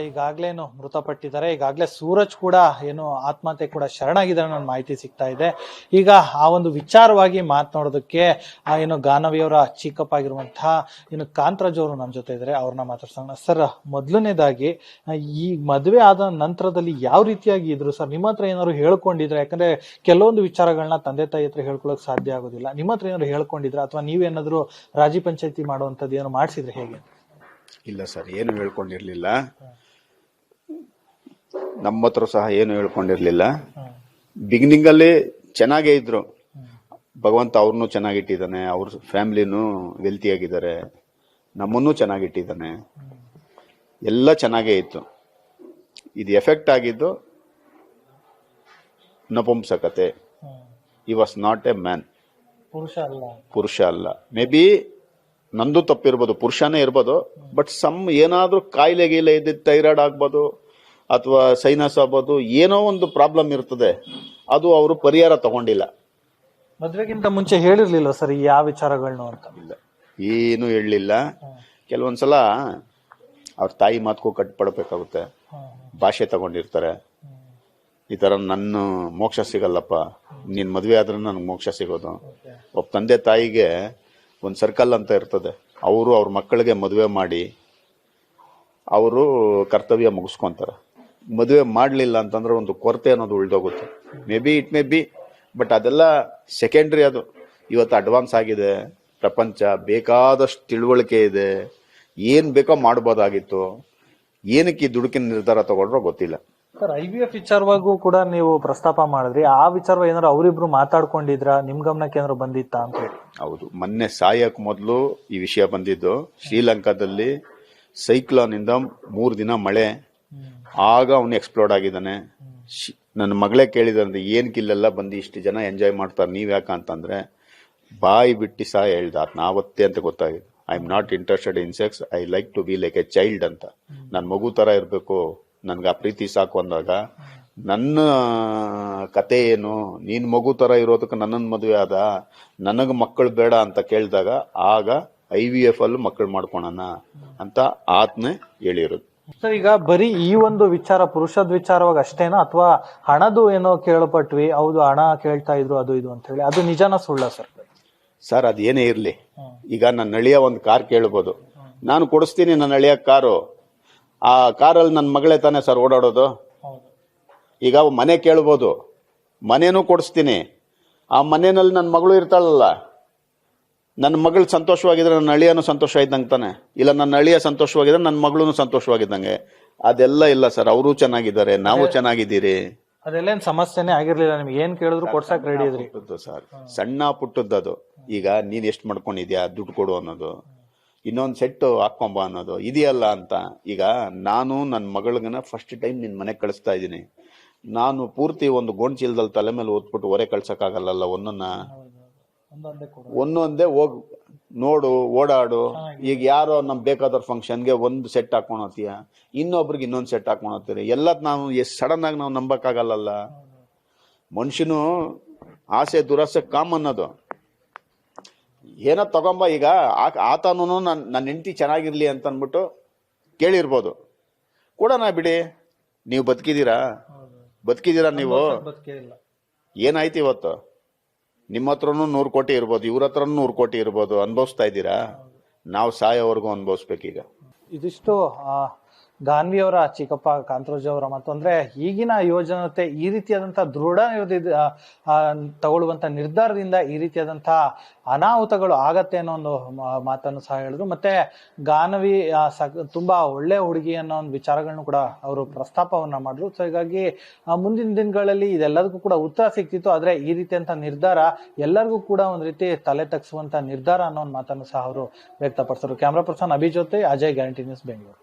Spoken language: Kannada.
ಈಗಾಗ್ಲೇನು ಮೃತಪಟ್ಟಿದ್ದಾರೆ. ಈಗಾಗಲೇ ಸೂರಜ್ ಕೂಡ ಏನು ಆತ್ಮಹತ್ಯೆ ಕೂಡ ಶರಣಾಗಿದ್ದಾರೆ ಅನ್ನೋ ಮಾಹಿತಿ ಸಿಗ್ತಾ ಇದೆ. ಈಗ ಆ ಒಂದು ವಿಚಾರವಾಗಿ ಮಾತನಾಡೋದಕ್ಕೆ ಏನು ಗಾನವಿಯವರ ಚಿಕ್ಕಪ್ಪ ಆಗಿರುವಂತಹ ಏನು ಕಾಂತರಾಜ್ ಅವರು ನಮ್ಮ ಜೊತೆ ಇದ್ದಾರೆ. ಅವ್ರನ್ನ ಮಾತಾಡ್ಸೋಣ. ಸರ್, ಮೊದಲನೇದಾಗಿ ಈ ಮದುವೆ ಆದ ನಂತರದಲ್ಲಿ ಯಾವ ರೀತಿಯಾಗಿ ಇದ್ರು ಸರ್? ನಿಮ್ಮ ಹತ್ರ ಏನಾದ್ರು ಹೇಳ್ಕೊಂಡಿದ್ರೆ? ಯಾಕಂದ್ರೆ ಕೆಲವೊಂದು ವಿಚಾರಗಳನ್ನ ತಂದೆ ತಾಯಿ ಹತ್ರ ಹೇಳ್ಕೊಳಕ್ ಸಾಧ್ಯ ಆಗೋದಿಲ್ಲ. ನಿಮ್ಮ ಹತ್ರ ಏನಾದ್ರು ಹೇಳ್ಕೊಂಡಿದ್ರೆ ಅಥವಾ ನೀವೇನಾದ್ರು ರಾಜಿ ಪಂಚಾಯತಿ ಮಾಡುವಂತದ್ದು ಏನೋ ಮಾಡಿಸಿದ್ರೆ ಹೇಗೆ? ಇಲ್ಲ ಸರ್, ಏನು ಹೇಳ್ಕೊಂಡಿರ್ಲಿಲ್ಲ. ನಮ್ಮ ಹತ್ರ ಸಹ ಏನು ಹೇಳ್ಕೊಂಡಿರ್ಲಿಲ್ಲ. ಬಿಗಿನಿಂಗ್ ಅಲ್ಲಿ ಚೆನ್ನಾಗೇ ಇದ್ರು. ಭಗವಂತ ಅವ್ರನ್ನೂ ಚೆನ್ನಾಗಿಟ್ಟಿದ್ದಾನೆ, ಅವ್ರ ಫ್ಯಾಮಿಲಿನೂ ವೆಲ್ತಿ ಆಗಿದ್ದಾರೆ, ನಮ್ಮನ್ನೂ ಚೆನ್ನಾಗಿಟ್ಟಿದ್ದಾನೆ, ಎಲ್ಲ ಚೆನ್ನಾಗೇ ಇತ್ತು. ಇದು ಎಫೆಕ್ಟ್ ಆಗಿದ್ದು ನಪುಂಸಕತೆ. ಈ ವಾಸ್ ನಾಟ್ ಎ ಮ್ಯಾನ್, ಪುರುಷ ಅಲ್ಲ. ಮೇ ಬಿ ನಂದು ತಪ್ಪಿರ್ಬೋದು, ಪುರುಷನೇ ಇರ್ಬೋದು, ಬಟ್ ಏನಾದ್ರೂ ಕಾಯಿಲೆ ಗೀಲೆ ಇದ್ದಿದ್ದು ಥೈರಾಯ್ಡ್ ಆಗ್ಬೋದು ಅಥವಾ ಸೈನಸ್ ಆಗ್ಬೋದು, ಏನೋ ಒಂದು ಪ್ರಾಬ್ಲಮ್ ಇರ್ತದೆ, ಅದು ಅವರು ಪರಿಹಾರ ತಗೊಂಡಿಲ್ಲ. ಮದ್ವೆಗಿಂತ ಮುಂಚೆ ಹೇಳಿರ್ಲಿಲ್ಲ ಸರ್ ಯಾವ ವಿಚಾರಗಳನ್ನ ಅಂತ? ಇಲ್ಲ, ಏನು ಹೇಳಲಿಲ್ಲ. ಕೆಲವೊಂದ್ಸಲ ಅವ್ರ ತಾಯಿ ಮಾತಕ್ಕೂ ಕಟ್ಪಡ್ಬೇಕಾಗುತ್ತೆ. ಭಾಷೆ ತಗೊಂಡಿರ್ತಾರೆ, ಈ ತರ ನನ್ನ ಮೋಕ್ಷ ಸಿಗಲ್ಲಪ್ಪ, ನೀನ್ ಮದ್ವೆ ಆದ್ರೆ ನನ್ಗೆ ಮೋಕ್ಷ ಸಿಗೋದು. ಒಬ್ಬ ತಂದೆ ತಾಯಿಗೆ ಒಂದು ಸರ್ಕಲ್ ಅಂತ ಇರ್ತದೆ. ಅವರು ಅವ್ರ ಮಕ್ಕಳಿಗೆ ಮದುವೆ ಮಾಡಿ ಅವರು ಕರ್ತವ್ಯ ಮುಗಿಸ್ಕೊಂತಾರೆ. ಮದುವೆ ಮಾಡಲಿಲ್ಲ ಅಂತಂದ್ರೆ ಒಂದು ಕೊರತೆ ಅನ್ನೋದು ಉಳಿದೋಗುತ್ತೆ. ಮೇ ಬಿ, ಬಟ್ ಅದೆಲ್ಲ ಸೆಕೆಂಡ್ರಿ. ಅದು ಇವತ್ತು ಅಡ್ವಾನ್ಸ್ ಆಗಿದೆ ಪ್ರಪಂಚ, ಬೇಕಾದಷ್ಟು ತಿಳುವಳಿಕೆ ಇದೆ, ಏನ್ ಬೇಕೋ ಮಾಡ್ಬೋದಾಗಿತ್ತು. ಏನಕ್ಕೆ ಈ ದುಡುಕಿನ ನಿರ್ಧಾರ ತಗೊಂಡ್ರೋ ಗೊತ್ತಿಲ್ಲ. ಸರ್, IVF ವಿಚಾರವಾಗೂ ಕೂಡ ನೀವು ಪ್ರಸ್ತಾಪ ಮಾಡಿದ್ರಿ. ಆ ವಿಚಾರ ಏನಾದ್ರು ಅವರಿಬ್ರು ಮಾತಾಡ್ಕೊಂಡಿದ್ರ? ನಿಮ್ ಗಮನಕ್ಕೆ ಏನಾದ್ರು ಬಂದಿತ್ತ ಅಂತ ಹೇಳಿ? ಹೌದು, ಮೊನ್ನೆ ಸಾಯಕ್ ಮೊದಲು ಈ ವಿಷಯ ಬಂದಿದ್ದು. ಶ್ರೀಲಂಕಾದಲ್ಲಿ ಸೈಕ್ಲೋನ್ ಇಂದ 3 ದಿನ ಮಳೆ, ಆಗ ಅವನು ಎಕ್ಸ್ಪ್ಲೋರ್ಡ್ ಆಗಿದ್ದಾನೆ. ನನ್ನ ಮಗಳೇ ಕೇಳಿದಂದ್ರೆ ಏನಕ್ಕಿಲ್ಲೆಲ್ಲ ಬಂದು ಇಷ್ಟು ಜನ ಎಂಜಾಯ್ ಮಾಡ್ತಾರೆ, ನೀವ್ ಯಾಕ ಅಂತಂದ್ರೆ ಬಾಯಿ ಬಿಟ್ಟಿ ಸಹ ಹೇಳ್ದ. ನಾವತ್ತೇ ಅಂತ ಗೊತ್ತಾಗಿದೆ. I am not interested in sex, I like to be like a child ಅಂತ. ನನ್ ಮಗು ತರ ಇರ್ಬೇಕು, ನನ್ಗೆ ಆ ಪ್ರೀತಿ ಸಾಕು ಅಂದಾಗ ನನ್ನ ಕತೆ ಏನು, ನೀನ್ ಮಗು ತರ ಇರೋದಕ್ಕೆ ನನ್ನನ್ ಮದುವೆ ಆದ, ನನಗ್ ಮಕ್ಕಳು ಬೇಡ ಅಂತ ಕೇಳಿದಾಗ ಆಗ IVF ಅಲ್ಲೂ ಮಕ್ಕಳು ಮಾಡ್ಕೊಳೋಣ ಅಂತ ಆತ್ಮೆ ಹೇಳಿರೋದು. ಸರ್, ಈಗ ಬರೀ ಈ ಒಂದು ವಿಚಾರ ಪುರುಷದ ವಿಚಾರವಾಗಿ ಅಷ್ಟೇನೋ ಅಥವಾ ಹಣದು ಏನೋ ಕೇಳಪಟ್ವಿ, ಹೌದು ಹಣ ಕೇಳ್ತಾ ಇದ್ರು ಅದು ಇದು ಅಂತ ಹೇಳಿ, ಅದು ನಿಜಾನ ಸುಳ್ಳ ಸರ್? ಸರ್, ಅದೇನೇ ಇರ್ಲಿ, ಈಗ ನನ್ನ ಅಳಿಯ ಒಂದು ಕಾರ್ ಕೇಳ್ಬೋದು, ನಾನು ಕೊಡಿಸ್ತೀನಿ ನನ್ನ ಅಳಿಯ ಕಾರು. ಆ ಕಾರಲ್ಲಿ ನನ್ನ ಮಗಳೇ ತಾನೇ ಸರ್ ಓಡಾಡೋದು. ಈಗ ಮನೆ ಕೇಳ್ಬೋದು, ಮನೇನೂ ಕೊಡಿಸ್ತೀನಿ. ಆ ಮನೆಯಲ್ಲಿ ನನ್ನ ಮಗಳು ಇರ್ತಾಳಲ್ಲ, ನನ್ನ ಮಗಳು ಸಂತೋಷವಾಗಿದ್ರೆ ನನ್ನ ಅಳಿಯನು ಸಂತೋಷ ಇದ್ದಂಗೆ ತಾನೆ. ಇಲ್ಲ, ನನ್ನ ಅಳಿಯ ಸಂತೋಷವಾಗಿದ್ರೆ ನನ್ನ ಮಗಳೂ ಸಂತೋಷವಾಗಿದ್ದಂಗೆ. ಅದೆಲ್ಲ ಇಲ್ಲ ಸರ್, ಅವರು ಚೆನ್ನಾಗಿದ್ದಾರೆ, ನಾವು ಚೆನ್ನಾಗಿದ್ದೀರಿ. ಅದೆಲ್ಲೇನ್ ಸಮಸ್ಯೆನೇ ಆಗಿರ್ಲಿಲ್ಲ, ನಿಮ್ಗೆ ಏನ್ ಕೇಳಿದ್ರು ಕೊಡ್ಸಕ್ ರೆಡಿ ಇದ್ರಿ ಸರ್. ಸಣ್ಣ ಪುಟ್ಟದ್ದು. ಈಗ ನೀನ್ ಎಷ್ಟು ಮಾಡ್ಕೊಂಡಿದ್ಯಾ, ದುಡ್ಡು ಕೊಡು ಅನ್ನೋದು, ಇನ್ನೊಂದು ಸೆಟ್ ಹಾಕೊಂಬ ಅನ್ನೋದು ಇದೆಯಲ್ಲ ಅಂತ. ಈಗ ನಾನು ನನ್ನ ಮಗಳಿಗನ ಫಸ್ಟ್ ಟೈಮ್ ನಿನ್ ಮನೆಗೆ ಕಳಿಸ್ತಾ ಇದ್ದೀನಿ. ನಾನು ಪೂರ್ತಿ ಒಂದು ಗೋಣ್ ಚೀಲದಲ್ಲಿ ತಲೆ ಮೇಲೆ ಓದ್ಬಿಟ್ಟು ಹೊರೆ ಕಳ್ಸಕ್ಕಾಗಲ್ಲ. ಒಂದೊಂದೇ ಹೋಗ್ ನೋಡು, ಓಡಾಡು. ಈಗ ಯಾರೋ ನಮ್ ಬೇಕಾದವ್ರ ಫಂಕ್ಷನ್ಗೆ ಒಂದು ಸೆಟ್ ಹಾಕೊಂಡ್ ಹೋಗ್ತೀಯ, ಇನ್ನೊಬ್ರಿಗೆ ಇನ್ನೊಂದ್ ಸೆಟ್ ಹಾಕೊಂಡ್ ಹೋಗ್ತೀರಿ. ಎಲ್ಲ ನಾವು ಸಡನ್ ಆಗಿ ನಾವು ನಂಬಕ್ಕಾಗಲ್ಲ. ಮನುಷ್ಯನು ಆಸೆ ದುರಾಸೆ ಕಾಮನ್ ಅದು. ಏನೋ ತಗೊಂಬ. ಈಗ ಆತನೂ ನನ್ನ ಹೆಂಡತಿ ಚೆನ್ನಾಗಿರ್ಲಿ ಅಂತ ಅನ್ಬಿಟ್ಟು ಕೇಳಿರ್ಬೋದು, ಕೊಡೋಣ ಬಿಡಿ. ನೀವು ಬದುಕಿದೀರಾ ನೀವು? ಏನಾಯ್ತು ಇವತ್ತು? ನಿಮ್ಮ ಹತ್ರನೂ 100 ಕೋಟಿ ಇರ್ಬೋದು, ಇವ್ರ ಹತ್ರನೂ 100 ಕೋಟಿ ಇರ್ಬೋದು. ಅನುಭವಿಸ್ತಾ ಇದ್ದೀರಾ? ನಾವು ಸಾಯೋವರೆಗೂ ಅನುಭವಿಸ್ಬೇಕೀಗ. ಇದಿಷ್ಟು ಗಾನ್ವಿಯವರ ಚಿಕ್ಕಪ್ಪ ಕಾಂತರಾಜ್ ಅವರ ಮಾತು. ಅಂದ್ರೆ ಈಗಿನ ಯುವಜನತೆ ಈ ರೀತಿಯಾದಂತಹ ದೃಢ ತಗೊಳ್ಳುವಂತ ನಿರ್ಧಾರದಿಂದ ಈ ರೀತಿಯಾದಂತಹ ಅನಾಹುತಗಳು ಆಗತ್ತೆ ಅನ್ನೋ ಒಂದು ಮಾತನ್ನು ಸಹ ಹೇಳಿದ್ರು. ಮತ್ತೆ ಗಾನವಿ ತುಂಬಾ ಒಳ್ಳೆ ಹುಡುಗಿ ಅನ್ನೋ ಒಂದು ವಿಚಾರಗಳನ್ನು ಕೂಡ ಅವರು ಪ್ರಸ್ತಾಪವನ್ನ ಮಾಡಿದ್ರು. ಸೊ ಹೀಗಾಗಿ ಮುಂದಿನ ದಿನಗಳಲ್ಲಿ ಇದೆಲ್ಲದಕ್ಕೂ ಕೂಡ ಉತ್ತರ ಸಿಕ್ತಿತ್ತು. ಆದ್ರೆ ಈ ರೀತಿಯಂತ ನಿರ್ಧಾರ ಎಲ್ಲರಿಗೂ ಕೂಡ ಒಂದ್ ರೀತಿ ತಲೆ ತಗ್ಸುವಂತ ನಿರ್ಧಾರ ಅನ್ನೋ ಒಂದು ಮಾತನ್ನು ಸಹ ಅವರು ವ್ಯಕ್ತಪಡಿಸಿದ್ರು. ಕ್ಯಾಮ್ರಾ ಪರ್ಸನ್ ಅಭಿ ಜೊತೆ ಅಜಯ್, ಗ್ಯಾರಂಟಿ ನ್ಯೂಸ್, ಬೆಂಗಳೂರು.